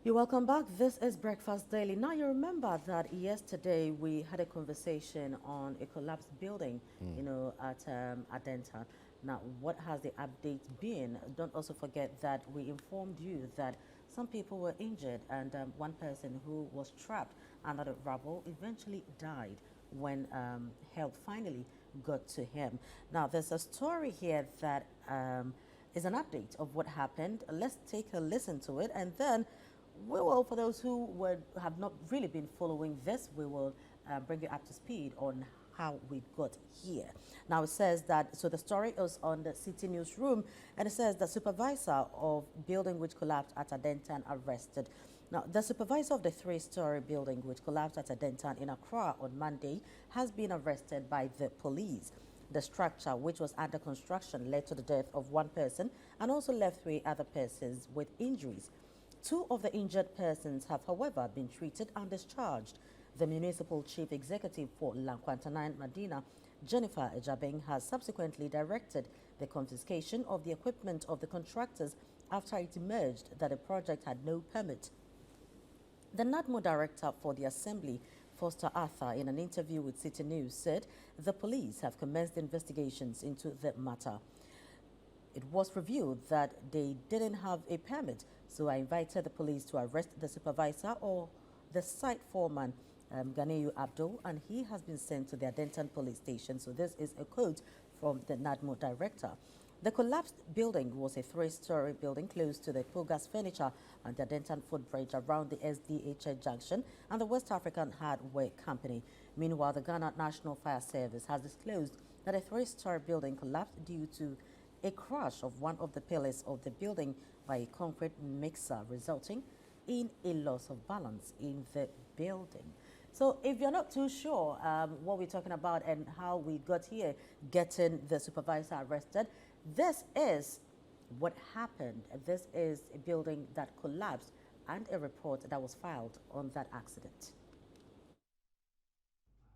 You're welcome back. This is Breakfast Daily. Now, you remember that yesterday we had a conversation on a collapsed building, at Adenta. Now, what has the update been? Don't also forget that we informed you that some people were injured and one person who was trapped under the rubble eventually died when help finally got to him. Now, there's a story here that is an update of what happened. Let's take a listen to it, and then we will, for those who have not really been following this, we will bring you up to speed on how we got here. Now it says that, so the story is on the Citi newsroom, and it says the supervisor of building which collapsed at Adentan arrested. Now, the supervisor of the three-story building which collapsed at Adentan in Accra on Monday has been arrested by the police. The structure, which was under construction, led to the death of one person and also left three other persons with injuries. Two of the injured persons have, however, been treated and discharged. The municipal chief executive for Lankwantana Madina, Jennifer Ejabeng, has subsequently directed the confiscation of the equipment of the contractors after it emerged that the project had no permit. The NADMO director for the Assembly, Foster Arthur, in an interview with Citi News, said the police have commenced investigations into the matter. It was revealed that they didn't have a permit, so I invited the police to arrest the supervisor or the site foreman, Ganeyu Abdul, and he has been sent to the Adentan police station. So this is a quote from the NADMO director. The collapsed building was a three-story building close to the Pogas Furniture and the Adentan footbridge around the SDHA junction and the West African Hardware Company. Meanwhile, the Ghana National Fire Service has disclosed that a three-story building collapsed due to a crash of one of the pillars of the building by a concrete mixer, resulting in a loss of balance in the building. So if you're not too sure what we're talking about and how we got here, getting the supervisor arrested, this is what happened. This is a building that collapsed and a report that was filed on that accident.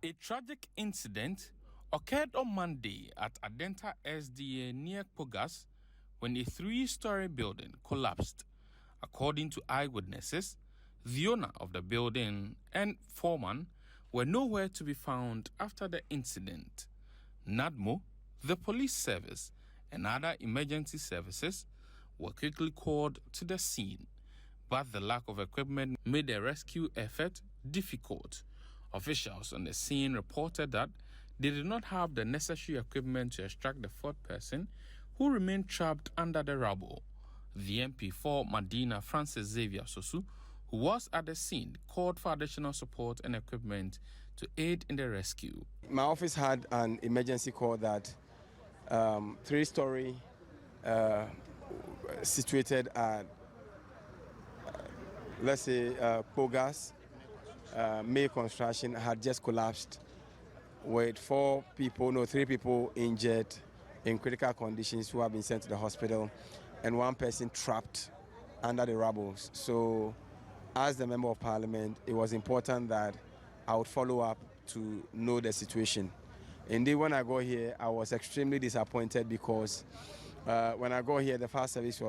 A tragic incident occurred on Monday at Adenta SDA near Pogas when a three-story building collapsed. According to eyewitnesses, the owner of the building and foreman were nowhere to be found after the incident. NADMO, the police service, and other emergency services were quickly called to the scene, but the lack of equipment made the rescue effort difficult. Officials on the scene reported that they did not have the necessary equipment to extract the fourth person, who remained trapped under the rubble. The MP for Madina, Francis Xavier Sosu, who was at the scene, called for additional support and equipment to aid in the rescue. My office had an emergency call that three-story situated at, let's say, Pogas, May Construction had just collapsed with three people injured in critical conditions who have been sent to the hospital and one person trapped under the rubble. So as the Member of Parliament, it was important that I would follow up to know the situation. Indeed, when I got here, I was extremely disappointed because when I got here, the fire service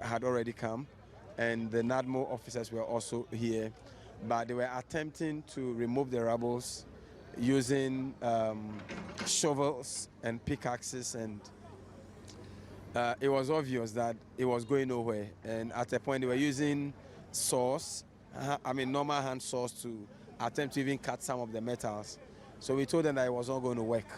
had already come and the NADMO officers were also here, but they were attempting to remove the rubbles using shovels and pickaxes, and it was obvious that it was going nowhere. And at a point, they were using saws, normal hand saws, to attempt to even cut some of the metals. So we told them that it was not going to work.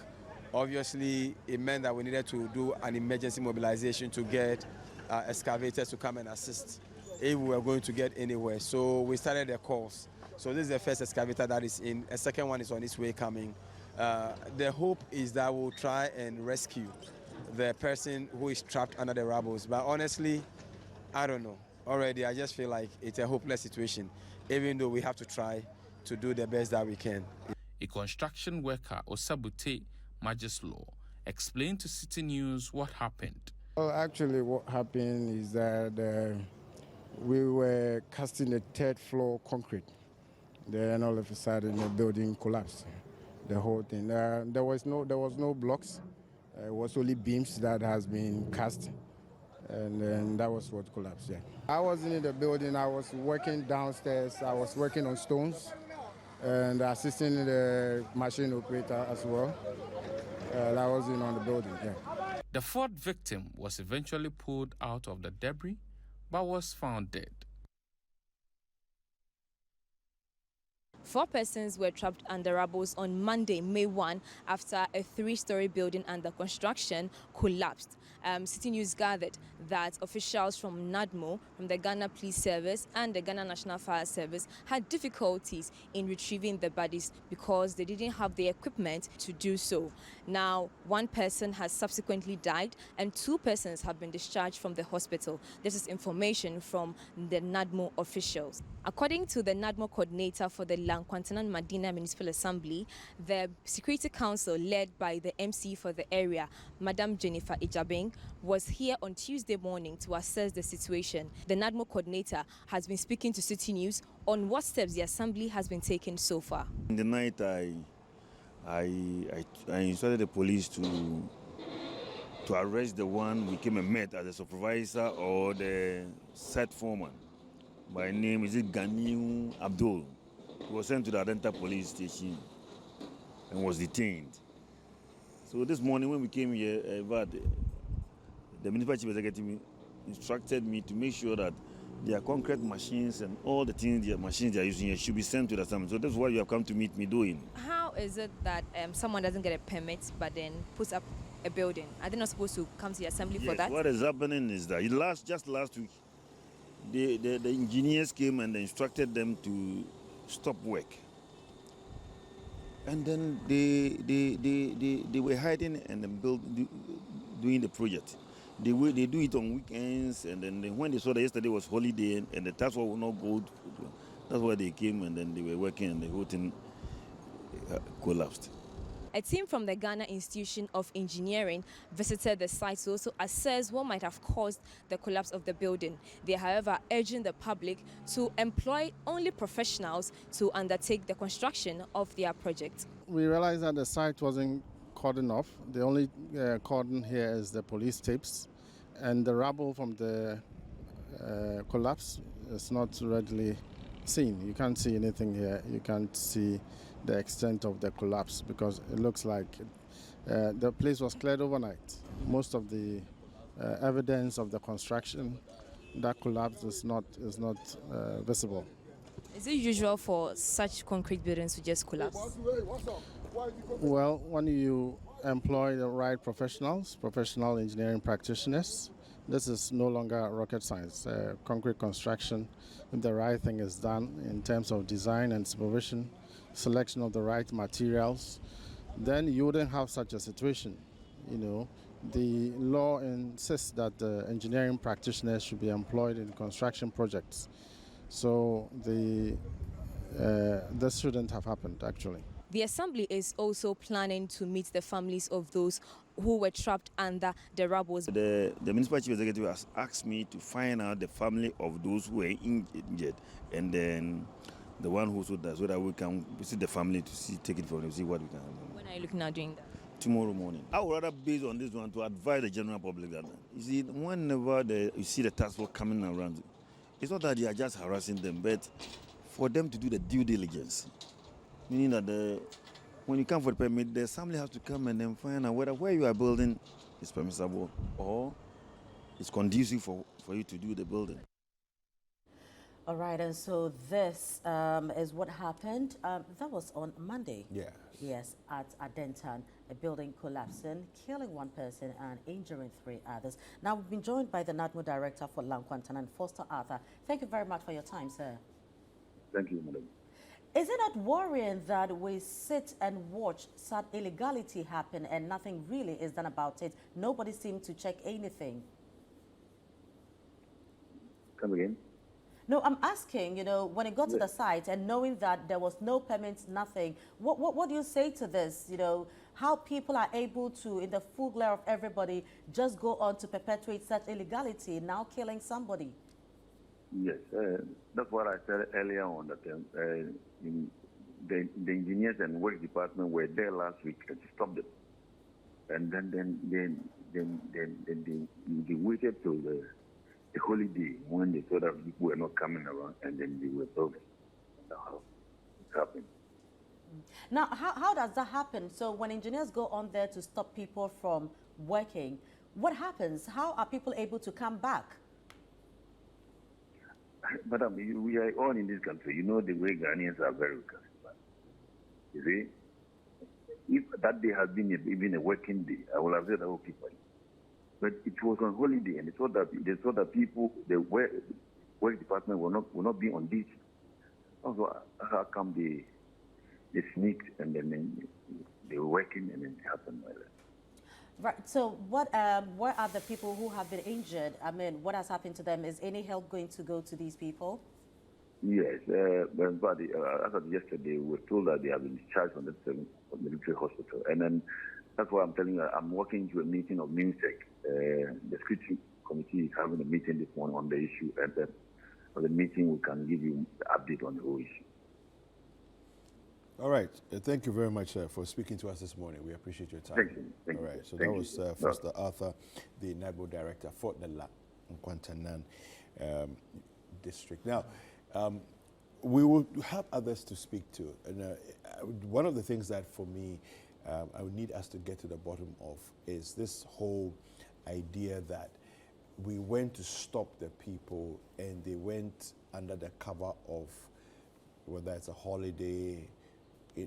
Obviously, it meant that we needed to do an emergency mobilization to get excavators to come and assist if we were going to get anywhere. So we started the calls. So this is the first excavator that is in. A second one is on its way coming. The hope is that we'll try and rescue the person who is trapped under the rubble. But honestly, I don't know. Already, I just feel like it's a hopeless situation, even though we have to try to do the best that we can. A construction worker, Osabute Majeslo, explained to Citi News what happened. Well, actually, what happened is that we were casting the third floor concrete. Then all of a sudden the building collapsed, the whole thing. There was no blocks. It was only beams that has been cast. And then that was what collapsed, yeah. I wasn't in the building, I was working downstairs, I was working on stones and assisting the machine operator as well. I wasn't on the building, yeah. The fourth victim was eventually pulled out of the debris but was found dead. 4 persons were trapped under rubble on Monday, May 1, after a 3-story building under construction collapsed. Citi News gathered that officials from NADMO, from the Ghana Police Service and the Ghana National Fire Service had difficulties in retrieving the bodies because they didn't have the equipment to do so. Now, 1 person has subsequently died and 2 persons have been discharged from the hospital. This is information from the NADMO officials. According to the NADMO coordinator for the Lankwantanan Madina Municipal Assembly, the Security Council, led by the MC for the area, Madam Jennifer Ijabing, was here on Tuesday morning to assess the situation. The NADMO coordinator has been speaking to Citi News on what steps the Assembly has been taking so far. In the night, I instructed the police to arrest the one we came and met as a supervisor or the site foreman. By name is it Ganiu Abdul. He was sent to the Adenta police station and was detained. So this morning when we came here, the municipal chief executive instructed me to make sure that their concrete machines and all the things, the machines they are using here should be sent to the assembly. So that's what you have come to meet me doing. How is it that someone doesn't get a permit but then puts up a building? Are they not supposed to come to the assembly for that? What is happening is that just last week, the engineers came and instructed them to stop work. And then they were hiding and then doing the project. They do it on weekends, and then when they saw that yesterday was holiday and the task force would not go, that's why they came and then they were working and the whole thing collapsed. A team from the Ghana Institution of Engineering visited the site to also assess what might have caused the collapse of the building. They are, however, urging the public to employ only professionals to undertake the construction of their project. We realized that the site wasn't cordoned off. The only cordon here is the police tapes, and the rubble from the collapse is not readily seen. You can't see anything here. You can't see the extent of the collapse because it looks like the place was cleared overnight. Most of the evidence of the construction that collapsed is not visible. Is it usual for such concrete buildings to just collapse? Well, when you employ the right professionals, professional engineering practitioners, this is no longer rocket science. Concrete construction, if the right thing is done in terms of design and supervision, selection of the right materials, then you wouldn't have such a situation. You know, the law insists that the engineering practitioners should be employed in construction projects. So this shouldn't have happened, actually. The Assembly is also planning to meet the families of those who were trapped under the rubble. The municipal chief executive has asked me to find out the family of those who were injured, and then the one who said that, so that we can visit the family to take it from them, see what we can do. When are you looking at doing that? Tomorrow morning. I would rather base on this one to advise the general public that, you see, whenever you see the task force coming around, it's not that they are just harassing them, but for them to do the due diligence. Meaning that when you come for the permit, the assembly has to come and then find out whether where you are building is permissible or it's conducive for you to do the building. All right, and so this is what happened. That was on Monday. Yeah. Yes, at Adentan, a building collapsing, killing 1 person and injuring 3 others. Now, we've been joined by the NADMO Director for Lankwantanan, Foster Arthur. Thank you very much for your time, sir. Thank you, madam. Is it not worrying that we sit and watch such illegality happen and nothing really is done about it? Nobody seems to check anything. Come again? No, I'm asking, you know, when it got to the site and knowing that there was no permits, nothing, what do you say to this? You know, how people are able to, in the full glare of everybody, just go on to perpetuate such illegality, now killing somebody? Yes, that's what I said earlier on, that the engineers and work department were there last week to stop them. And then then they waited till the holiday when they saw that people were not coming around, and then they were building the house. It happened. Now, how does that happen? So when engineers go on there to stop people from working, what happens? How are people able to come back? Madam, we are all in this country. You know the way Ghanaians are very recalcitrant. You see, if that day had been even a working day, I would have said, okay, fine. But it was on holiday, and they saw that people, the work department will not be on duty. Also, how come they sneaked and then they were working and then it happened like that? Right. So where are the people who have been injured? I mean, what has happened to them? Is any help going to go to these people? Yes, but as of yesterday, we were told that they have been discharged from the military hospital. And then that's why I'm telling you, I'm walking to a meeting of MINSEC. The Citi committee is having a meeting this morning on the issue. And then for the meeting, we can give you the update on the whole issue. All right. Thank you very much for speaking to us this morning. We appreciate your time. Thank you. Thank All you. right. So Thank that was Foster Arthur, the NAGO director for the La Nkwantanan district. Now, we will have others to speak to. And one of the things that for me, I would need us to get to the bottom of is this whole idea that we went to stop the people and they went under the cover of whether it's a holiday, a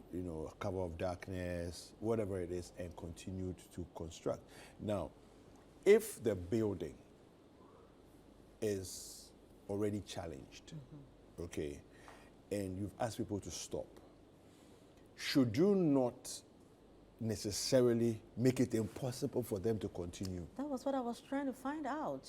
cover of darkness, whatever it is, and continued to construct. Now, if the building is already challenged, okay, and you've asked people to stop, should you not necessarily make it impossible for them to continue? That was what I was trying to find out,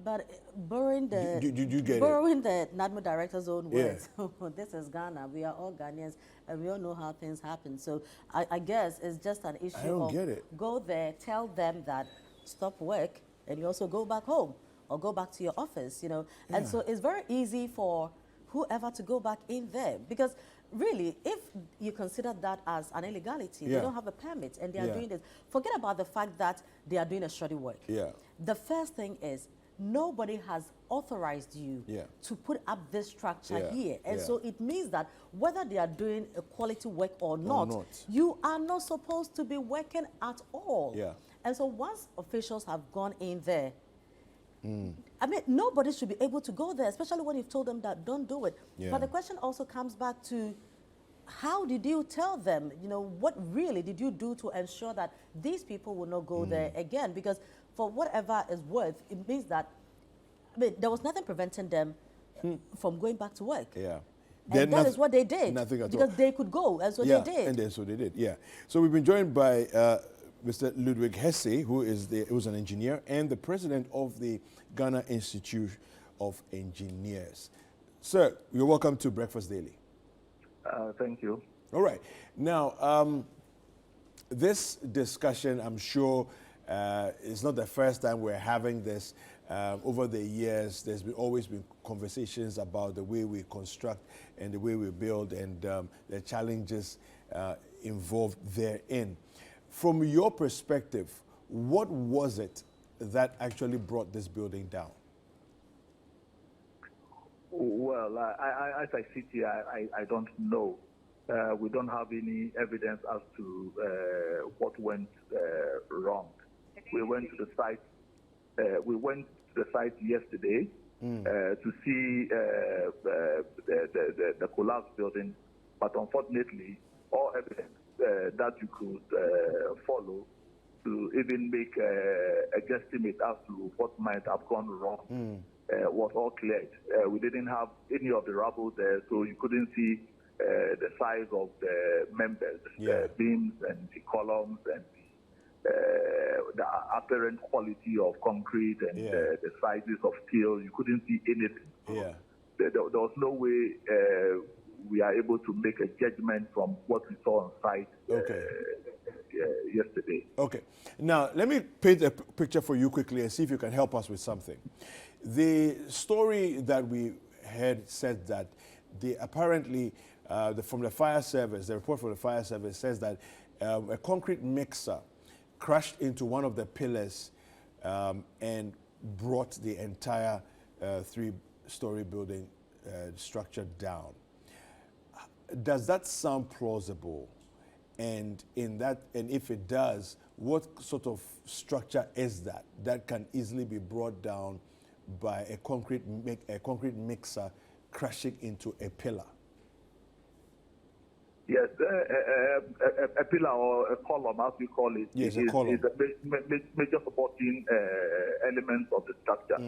But borrowing the you get borrowing the NADMO director's own words, this is Ghana. We are all Ghanaians, and we all know how things happen. So I guess it's just an issue I don't of get it. Go there, tell them that stop work, and you also go back home or go back to your office, And so it's very easy for whoever to go back in there, because really, if you consider that as an illegality, they don't have a permit and they are doing this. Forget about the fact that they are doing a shoddy work. The first thing is, nobody has authorized you to put up this structure here. And so it means that whether they are doing a quality work or not, you are not supposed to be working at all. And so once officials have gone in there, I mean, nobody should be able to go there, especially when you've told them that don't do it. But the question also comes back to, how did you tell them? What really did you do to ensure that these people will not go there again? Because for whatever is worth, it means that, there was nothing preventing them from going back to work. And that is what they did. Nothing at because all. they could go, and so they did. And then so they did, So we've been joined by Mr. Ludwig Hesse, who's an engineer and the president of the Ghana Institute of Engineers. Sir, you're welcome to Breakfast Daily. Thank you. All right. Now, this discussion, I'm sure, is not the first time we're having this. Over the years, there's always been conversations about the way we construct and the way we build and the challenges involved therein. From your perspective, what was it that actually brought this building down? Well, as I sit here, I don't know. We don't have any evidence as to what went wrong. We went to the site. We went to the site yesterday to see the collapsed building, but unfortunately, all evidence that you could follow to even make a guesstimate as to what might have gone wrong was all cleared. We didn't have any of the rubble there, so you couldn't see the size of the members, the beams and the columns and the apparent quality of concrete and the sizes of steel. You couldn't see anything. There was no way we are able to make a judgment from what we saw on site yesterday. Okay. Now, let me paint a picture for you quickly and see if you can help us with something. The story that we heard said that apparently from the fire service, the report from the fire service says that a concrete mixer crashed into one of the pillars and brought the entire three-story building structure down. Does that sound plausible? And if it does, what sort of structure is that can easily be brought down by a concrete mixer crashing into a pillar? Yes, a pillar or a column, as we call it, yes, is a major supporting element of the structure.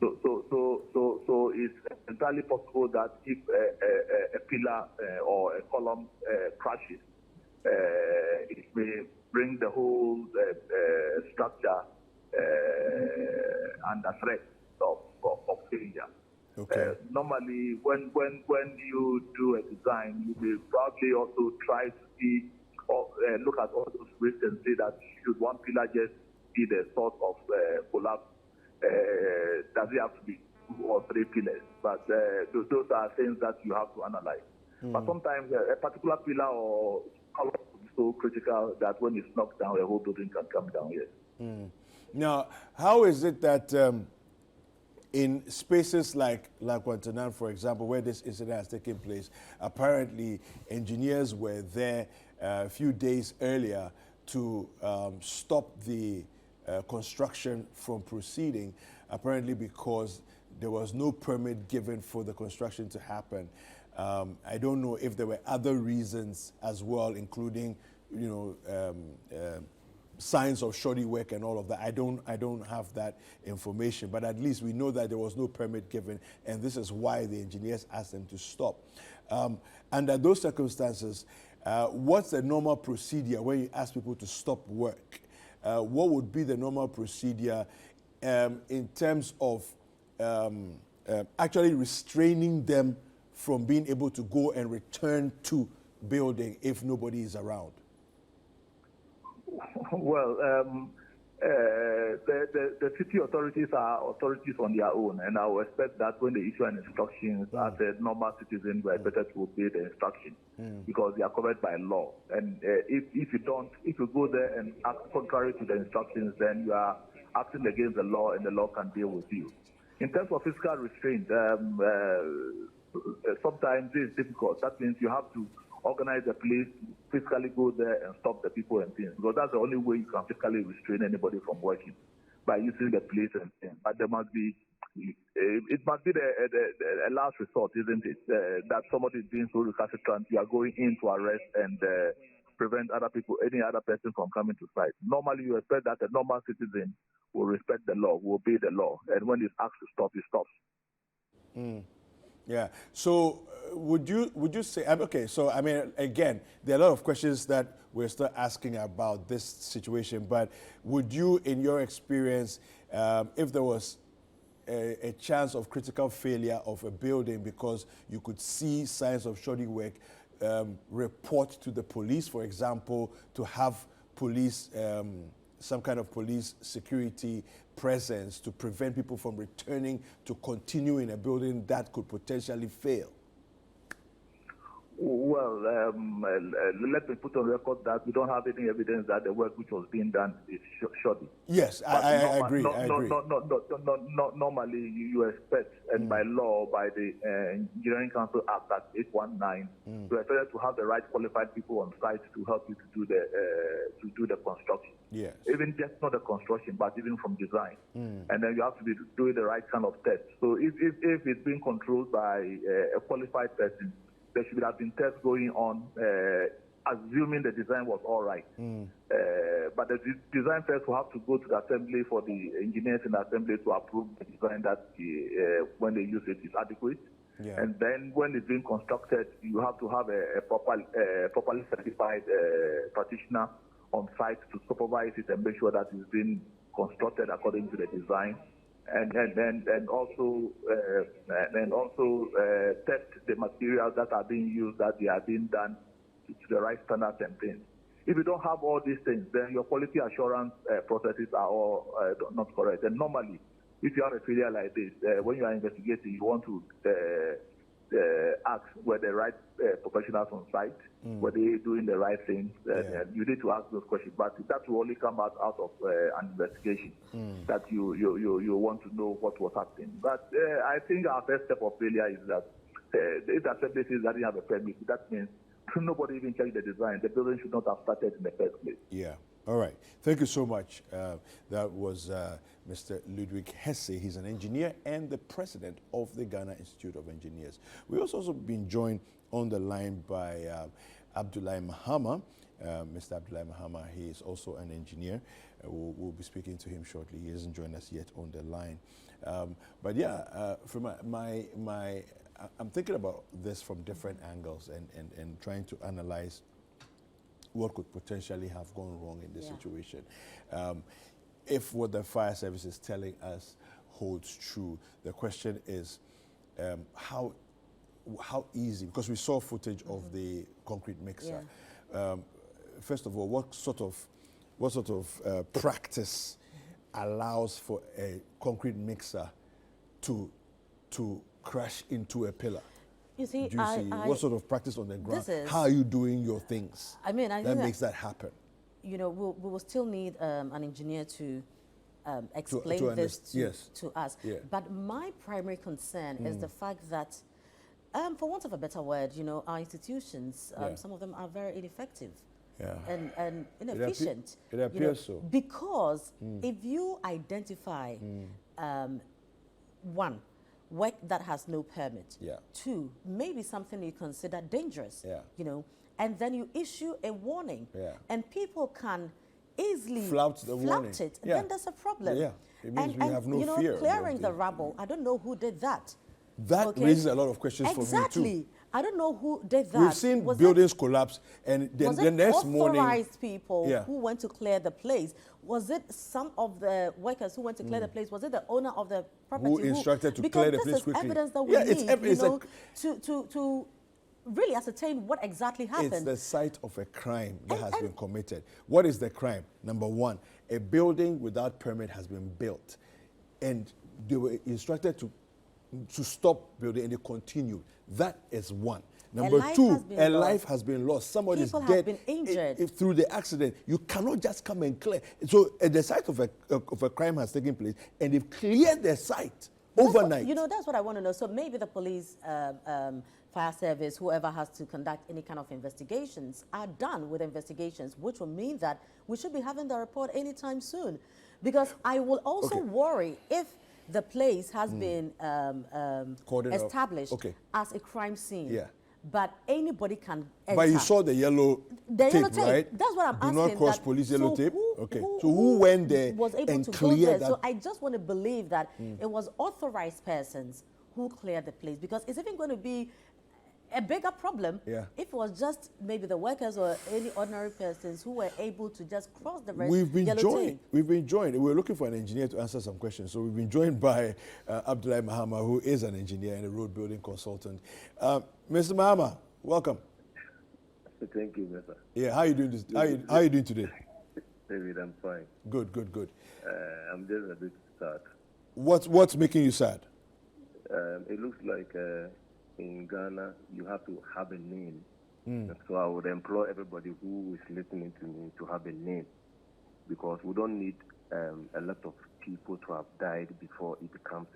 So it's entirely possible that if a pillar or a column crashes, it may bring the whole structure under threat of failure. Okay. Normally, when you do a design, you will probably also try to see or look at all those risks and say that should one pillar just be the source of collapse, does it have to be 2 or 3 pillars? But those are things that you have to analyze. But sometimes a particular pillar or column is so critical that when it's knocked down, the whole building can come down. Yes. Now, how is it that in spaces like Guantanamo, for example, where this incident has taken place, apparently engineers were there a few days earlier to stop the construction from proceeding, apparently because there was no permit given for the construction to happen. I don't know if there were other reasons as well, including, signs of shoddy work and all of that. I don't have that information, but at least we know that there was no permit given, and this is why the engineers asked them to stop. Under those circumstances, what's the normal procedure when you ask people to stop work? What would be the normal procedure in terms of actually restraining them from being able to go and return to building if nobody is around? Well, the city authorities are authorities on their own, and I would expect that when they issue an instructions, as a normal citizen, we are better to obey the instruction because they are covered by law. And if you go there and act contrary to the instructions, then you are acting against the law, and the law can deal with you. In terms of physical restraint, sometimes it's difficult. That means you have to organize a place, physically go there and stop the people and things, because that's the only way you can physically restrain anybody from working, by using the police and things. But there must be, it must be a last resort, isn't it? That somebody is being so recalcitrant, you are going in to arrest and prevent any other person from coming to site. Normally, you expect that a normal citizen will respect the law, will obey the law, and when he's asked to stop, he stops. Yeah. So would you say, okay, so I mean, again, there are a lot of questions that we're still asking about this situation, but would you, in your experience, if there was a chance of critical failure of a building because you could see signs of shoddy work, report to the police, for example, to have police, some kind of police security presence to prevent people from returning to continue in a building that could potentially fail? Well, let me put on record that we don't have any evidence that the work which was being done is shoddy. Yes, I agree. Normally, you expect, and by law, by the Engineering Council Act, Act 819, you expect to have the right qualified people on site to help you to do the construction. Yes. Even just not the construction, but even from design. And then you have to be doing the right kind of tests. So if it's being controlled by a qualified person, there should have been tests going on, assuming the design was all right. But the design first will have to go to the assembly for the engineers in the assembly to approve the design that when they use it is adequate. Yeah. And then when it's being constructed, you have to have a properly certified practitioner on site to supervise it and make sure that it's being constructed according to the design. And also test the materials that are being used, that they are being done to the right standards and things. If you don't have all these things, then your quality assurance processes are all not correct. And normally, if you have a failure like this, when you are investigating, you want to ask were the right professionals on site, were they doing the right things? You need to ask those questions, but that will only come out of an investigation that you want to know what was happening. But I think our first step of failure is that if the assembly says that they have a permit, that means nobody even checked the design. The building should not have started in the first place. Yeah. All right. Thank you so much. That was Mr. Ludwig Hesse. He's an engineer and the president of the Ghana Institute of Engineers. We've also been joined on the line by Abdullahi Mahama. Mr. Abdullahi Mahama, he is also an engineer. We'll be speaking to him shortly. He hasn't joined us yet on the line. But yeah, from I'm thinking about this from different angles and trying to analyze what could potentially have gone wrong in this situation. If what the fire service is telling us holds true, the question is how easy, because we saw footage of the concrete mixer. First of all, what sort of practice allows for a concrete mixer to crash into a pillar? You see, what sort of practice on the ground? How are you doing your things? I mean, I that think makes that happen. You know, we will still need an engineer to explain this to us. Yeah. But my primary concern is the fact that, for want of a better word, you know, our institutions, some of them are very ineffective and inefficient. It appears so. Because if you identify one, work that has no permit. Two, maybe something you consider dangerous. You know, and then you issue a warning, and people can easily flout it. Then there's a problem. It means we have no fear. Clearing the rubble. I don't know who did that. That raises a lot of questions for me too. Exactly. I don't know who did that. We've seen buildings collapse, and then the next morning, authorized people who went to clear the place? Was it some of the workers who went to clear the place? Was it the owner of the property who instructed to clear the place quickly? Because this is evidence that we need, to really ascertain what exactly happened. It's the site of a crime that has been committed. What is the crime? Number one, a building without permit has been built, and they were instructed to stop building, and they continued. That is one. Number two, a life has been lost. Somebody is dead. Have been injured. Through the accident. You cannot just come and clear. So the site of a crime has taken place, and they've cleared the site overnight. That's what I want to know. So maybe the police, fire service, whoever has to conduct any kind of investigations are done with investigations, which will mean that we should be having the report anytime soon. Because I will also worry if the place has been established as a crime scene. But anybody can enter. But you saw the yellow tape, right? That's what I'm asking. Do not cross police yellow tape? So who went there was able and to cleared that? So I just want to believe that it was authorized persons who cleared the place, because it's even going to be a bigger problem if it was just maybe the workers or any ordinary persons who were able to just cross the red yellow tape. We've been joined. We're looking for an engineer to answer some questions. So we've been joined by Abdullahi Mahama, who is an engineer and a road building consultant. Mr. Mahama, welcome. Thank you, Mr. Yeah, how are you doing this? How are you doing today? David, I'm fine. Good. I'm just a bit sad. What's making you sad? It looks like in Ghana, you have to have a name. So I would implore everybody who is listening to me to have a name, because we don't need a lot of people to have died before it becomes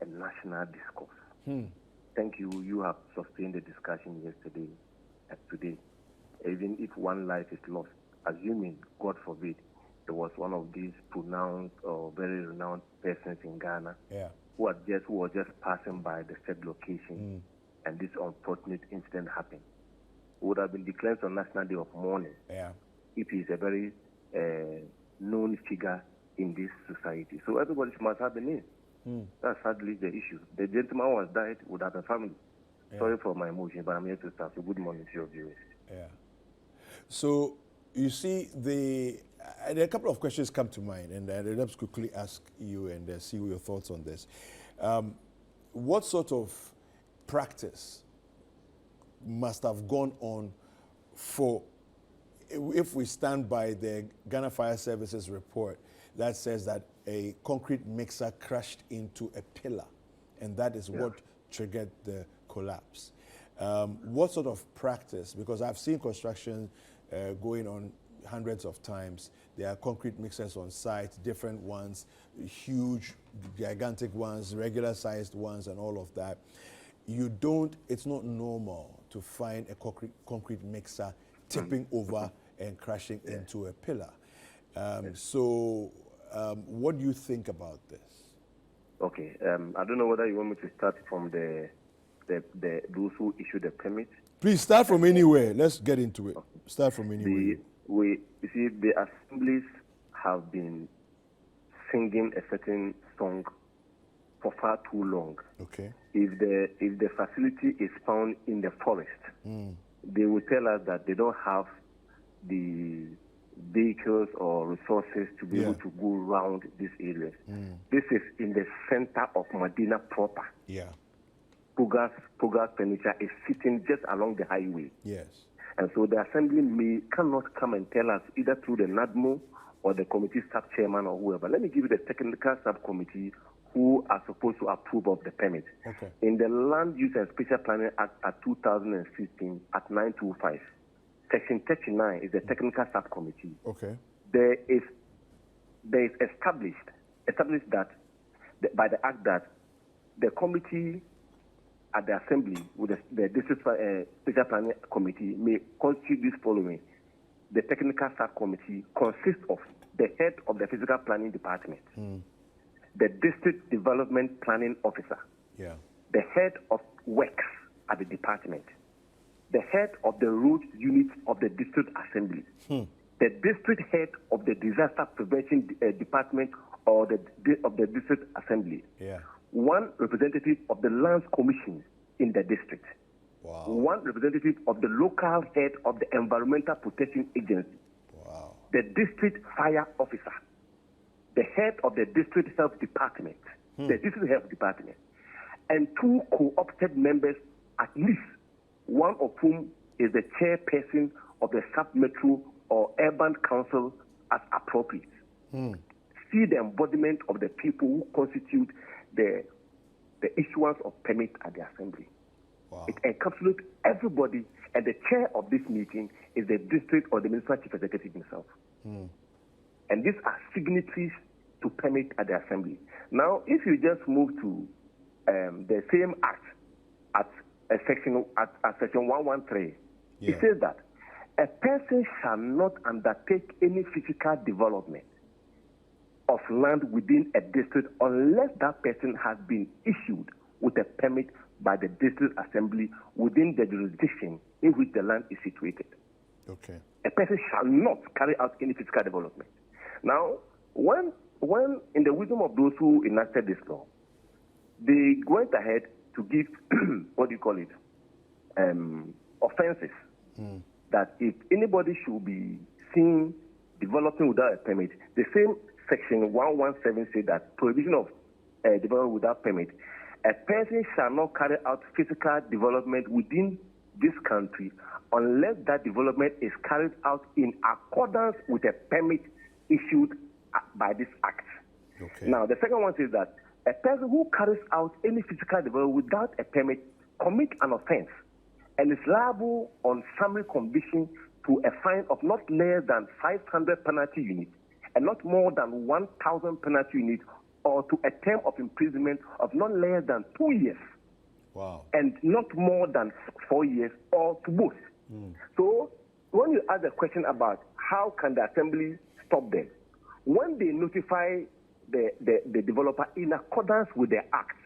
a national discourse. Thank you. You have sustained the discussion yesterday and today. Even if one life is lost, assuming, God forbid, there was one of these pronounced or very renowned persons in Ghana who was just passing by the said location, and this unfortunate incident happened, would have been declared on National Day of Mourning if he is a very known figure in this society. So everybody must have a name. That's sadly the issue. The gentleman who has died would have a family. Sorry for my emotion, but I'm here to start. So good morning to your viewers. So you see, a couple of questions come to mind, and I'd like to quickly ask you and see your thoughts on this. What sort of practice must have gone on for, if we stand by the Ghana Fire Services report that says that a concrete mixer crashed into a pillar, and that is what triggered the collapse. What sort of practice, because I've seen construction going on hundreds of times. There are concrete mixers on site, different ones, huge, gigantic ones, regular sized ones, and all of that. It's not normal to find a concrete mixer tipping over and crashing into a pillar. What do you think about this? Okay, I don't know whether you want me to start from those who issue the permit. Please start from anywhere. Let's get into it. Start from anywhere. You see, the assemblies have been singing a certain song for far too long. Okay. If the facility is found in the forest, they will tell us that they don't have the vehicles or resources to be able to go around these areas. This is in the center of Madina proper. Yeah. Pugas furniture is sitting just along the highway. Yes. And so the assembly cannot come and tell us either through the NADMO or the committee staff chairman or whoever. Let me give you the technical subcommittee who are supposed to approve of the permit. Okay. In the Land Use and Special Planning Act at 2016 at 925, Section 39 is the technical subcommittee. Okay. There is established that by the act that the committee at the assembly with the district special planning committee may constitute this following. The technical subcommittee consists of the head of the physical planning department, the district development planning officer, the head of works at the department, the head of the road unit of the district assembly, the district head of the disaster prevention department or of the district assembly, one representative of the lands commission in the district, one representative of the local head of the environmental protection agency, the district fire officer, the head of the district health department, and two co-opted members, at least one of whom is the chairperson of the sub-metro or urban council as appropriate. See the embodiment of the people who constitute the issuance of permit at the assembly. It encapsulates everybody, and the chair of this meeting is the district or the municipal chief executive himself. And these are signatories to permit at the assembly. Now, if you just move to the same act at section 113, it says that a person shall not undertake any physical development of land within a district unless that person has been issued with a permit by the district assembly within the jurisdiction in which the land is situated. Okay. A person shall not carry out any physical development. Now, when in the wisdom of those who enacted this law, they went ahead to give offenses that if anybody should be seen developing without a permit, the same section 117 says that prohibition of development without permit, a person shall not carry out physical development within this country unless that development is carried out in accordance with a permit issued by this act. Okay. Now, the second one says that a person who carries out any physical development without a permit commits an offense and is liable on summary conviction to a fine of not less than 500 penalty units and not more than 1,000 penalty units, or to a term of imprisonment of not less than 2 years. Wow. And not more than 4 years, or to both. So when you ask the question about how can the assembly stop them, when they notify the developer in accordance with the act,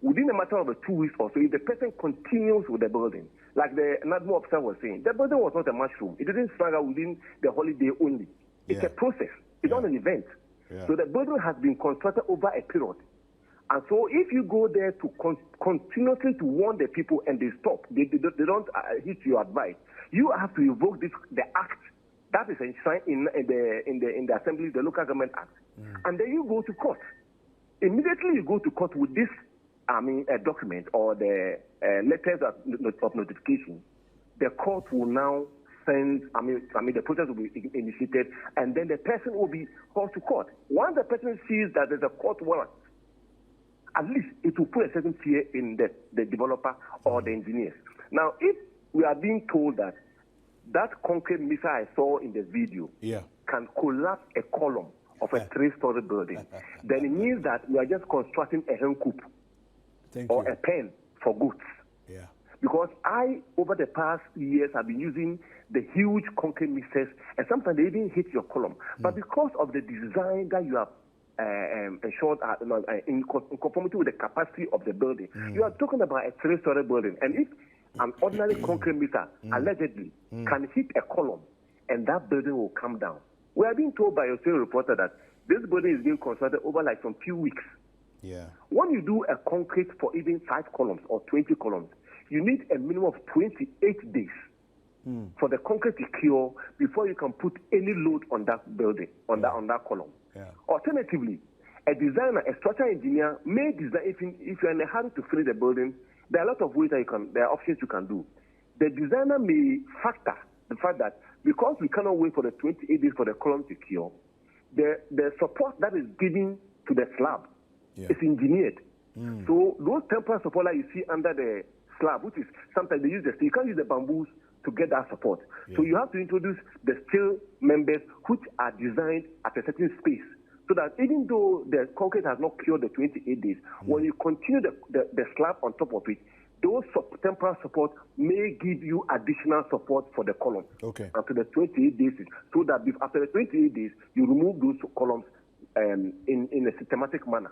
within a matter of 2 weeks or so, if the person continues with the building, like the NADMO officer was saying, the building was not a mushroom. It didn't sprang out within the holiday only. It's a process. It's not an event. So the building has been constructed over a period. And so if you go there to continuously to warn the people and they stop, they don't heed your advice, you have to invoke the act that is enshrined in the assembly, the local government act. And then you go to court. Immediately you go to court with this a document or the letters of notification. The court will now send, the process will be initiated, and then the person will be called to court. Once the person sees that there's a court warrant at least it will put a certain fear in the developer or the engineers. Now, if we are being told that that concrete missile I saw in the video can collapse a column of a 3-story building, then it means that we are just constructing a hen coop or a pen for goats. Because over the past years, have been using the huge concrete mixers, and sometimes they even hit your column. But because of the design that you have ensured in conformity with the capacity of the building, you are talking about a 3-story building. And if an ordinary concrete mixer allegedly can hit a column, and that building will come down. We are being told by your senior reporter that this building is being constructed over like some few weeks. When you do a concrete for even 5 columns or 20 columns, you need a minimum of 28 days for the concrete to cure before you can put any load on that building, on that column. Alternatively, a designer, a structural engineer may design, if you're in a hurry to finish the building, there are a lot of ways there are options you can do. The designer may factor the fact that because we cannot wait for the 28 days for the column to cure, the support that is given to the slab is engineered. So those temporary support that you see under the slab, which is sometimes they use you can't use the bamboos to get that support. So you have to introduce the steel members which are designed at a certain space, so that even though the concrete has not cured the 28 days, when you continue the slab on top of it, those temporary support may give you additional support for the column after the 28 days, so that after the 28 days, you remove those columns in a systematic manner.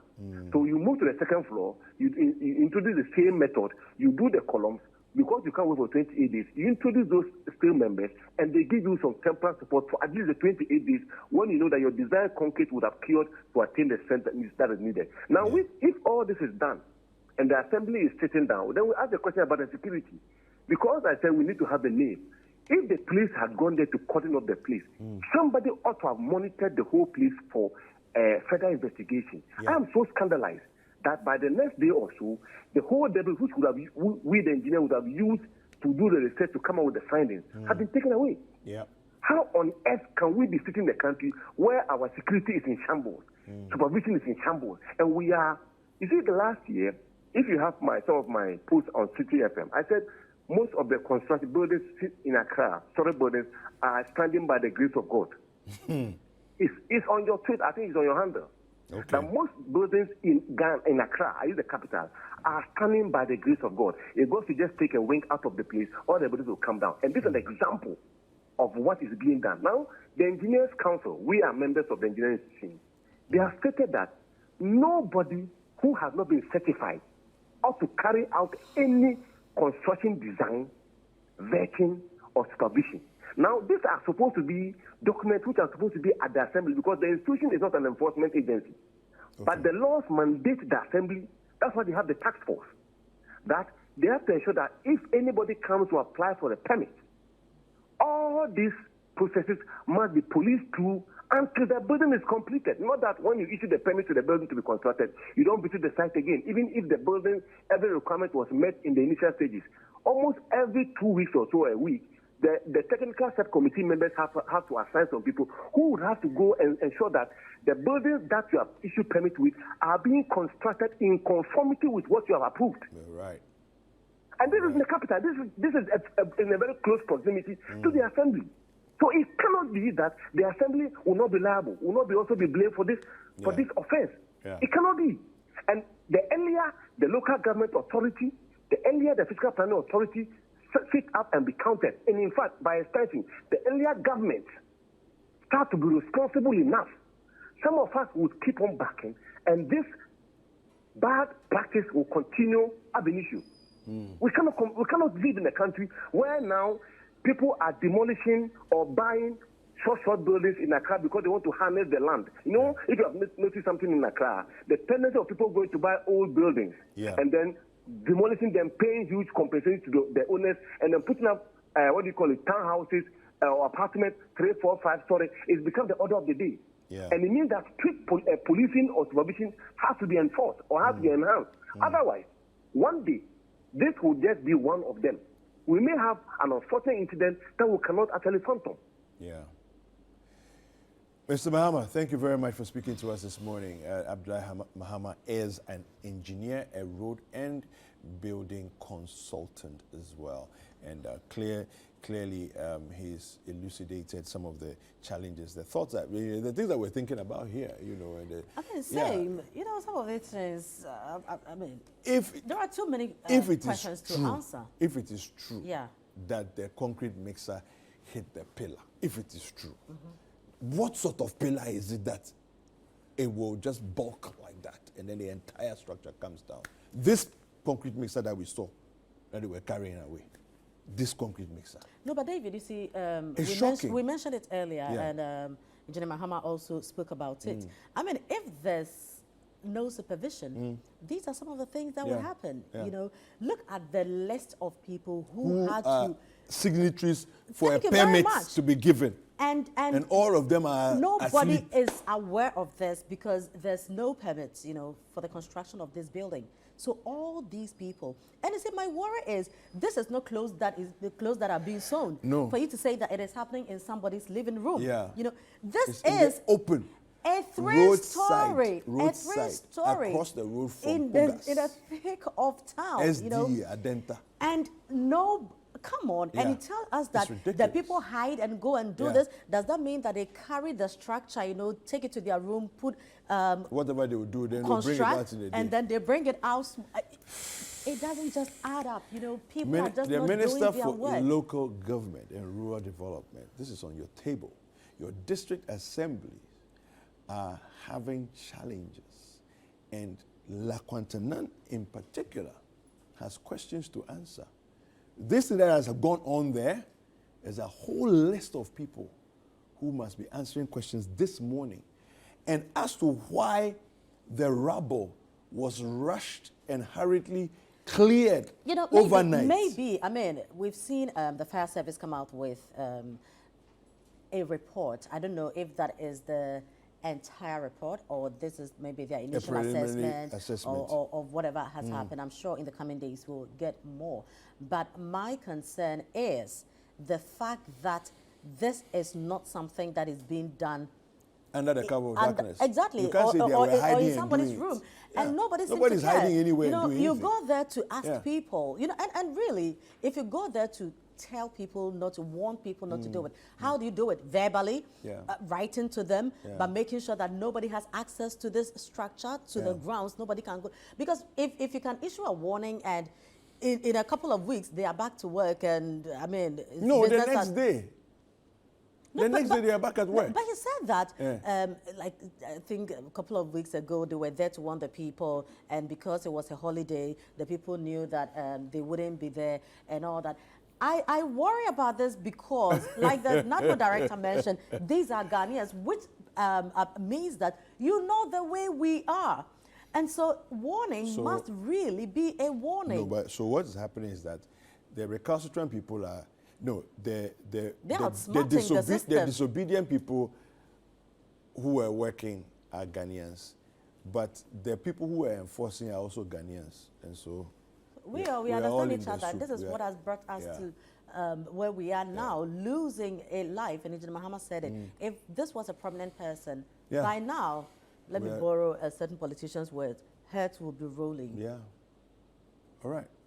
So you move to the second floor, you introduce the same method, you do the columns. Because you can't wait for 28 days, you introduce those steel members, and they give you some temporary support for at least the 28 days when you know that your desired concrete would have cured to attain the strength that is needed. Now, if all this is done and the assembly is sitting down, then we ask the question about the security. Because I said we need to have the name. If the police had gone there to cordon up the place, somebody ought to have monitored the whole place for further investigation. I am so scandalized that by the next day or so, the whole debris which we the engineer would have used to do the research to come out with the findings have been taken away. How on earth can we be sitting in a country where our security is in shambles, supervision is in shambles, and we are? You see, the last year, if you have some of my posts on Citi FM, I said most of the construction buildings in Accra, story buildings, are standing by the grace of God. It's on your tweet. I think it's on your handle. That most buildings in Accra, the capital, are standing by the grace of God. If God should just take a wing out of the place, all the buildings will come down. And this is an example of what is being done. Now, the Engineers Council, we are members of the engineering team. They have stated that nobody who has not been certified ought to carry out any construction design, vetting, or supervision. Now, these are supposed to be documents which are supposed to be at the assembly, because the institution is not an enforcement agency. But the laws mandate the assembly. That's why they have the task force. That they have to ensure that if anybody comes to apply for a permit, all these processes must be policed through until the building is completed. Not that when you issue the permit to the building to be constructed, you don't visit the site again. Even if the building, every requirement was met in the initial stages. Almost every 2 weeks or so, a week, the technical subcommittee members have to assign some people who would have to go and ensure that the buildings that you have issued permit with are being constructed in conformity with what you have approved. And this is in the capital. This is in a very close proximity to the assembly. So it cannot be that the assembly will not be liable, will not also be blamed for this offense. It cannot be. And the earlier the local government authority, the earlier the fiscal planning authority sit up and be counted. And in fact, by extension, the earlier government start to be responsible enough, some of us would keep on backing, and this bad practice will continue ab initio. We cannot live in a country where now people are demolishing or buying short buildings in Accra because they want to harness the land. You know, if you have noticed something in Accra, the tendency of people going to buy old buildings and then demolishing them, paying huge compensation to the owners, and then putting up townhouses or apartments, 3, 4, 5 story, it's become the order of the day. And it means that strict policing or supervision has to be enforced or has to be enhanced. Otherwise, one day, this will just be one of them. We may have an unfortunate incident that we cannot actually fathom. Mr. Mahama, thank you very much for speaking to us this morning. Abdullahi Mahama is an engineer, a road and building consultant as well. And clearly he's elucidated some of the challenges, the thoughts that, the things that we're thinking about here, you know. And same. You know, some of it is, if there are too many questions to answer. If it is true yeah. that the concrete mixer hit the pillar, if it is true, what sort of pillar is it that it will just bulk like that and then the entire structure comes down? This concrete mixer that we saw, that they were carrying away, this concrete mixer. No, but David, you see, we mentioned it earlier, and Engineer Mahama also spoke about it. I mean, if there's no supervision, these are some of the things that will happen. You know, look at the list of people who had to signatories for a permit to be given. And all of them are nobody asleep. is aware of this because there's no permits, you know, for the construction of this building. So all these people, and you see, my worry is this is not clothes that is the clothes that are being sewn. No. For you to say that it is happening in somebody's living room. Yeah. You know, this it's is open. A three-story across the road from in the thick of town. SD, you know, Adenta. And no. Come on, and you tell us that the people hide and go and do this. Does that mean that they carry the structure, you know, take it to their room, put whatever they will do, then they'll bring it out in the day. And then they bring it out. It doesn't just add up, you know. People are just not doing their work. The Minister for Local Government and Rural Development, this is on your table. Your district assemblies are having challenges, and La Quantanan in particular has questions to answer. This thing that has gone on there is a whole list of people who must be answering questions this morning. And as to why the rubble was rushed and hurriedly cleared overnight. Maybe, I mean, we've seen the fire service come out with a report. I don't know if that is the entire report or this is maybe their initial assessment. Or whatever has happened. I'm sure in the coming days we'll get more. But my concern is the fact that this is not something that is being done under the cover of darkness. Exactly. You can't say they were hiding in somebody's room. And nobody's hiding anywhere. You know, doing you anything. go there to ask people, you know, and really, if you go there to tell people not to, warn people not to do it, how do you do it? Verbally, writing to them, but making sure that nobody has access to this structure, to the grounds, nobody can go. Because if you can issue a warning and in a couple of weeks they are back to work, and I mean, no, the next day. The next day they are back at work. But you said that, like I think a couple of weeks ago, they were there to warn the people, and because it was a holiday, the people knew that they wouldn't be there and all that. I worry about this because, like the NADCO director mentioned, these are Ghanaians, which means that you know the way we are. And so warning must really be a warning. No, but so what is happening is that the recalcitrant people are, the disobedient people who are working are Ghanaians, but the people who are enforcing are also Ghanaians. And so we understand each other. This is what has brought us to where we are now, losing a life. And Engineer Mahama said it. If this was a prominent person, by now, let me borrow a certain politician's words, heads will be rolling. Yeah. All right.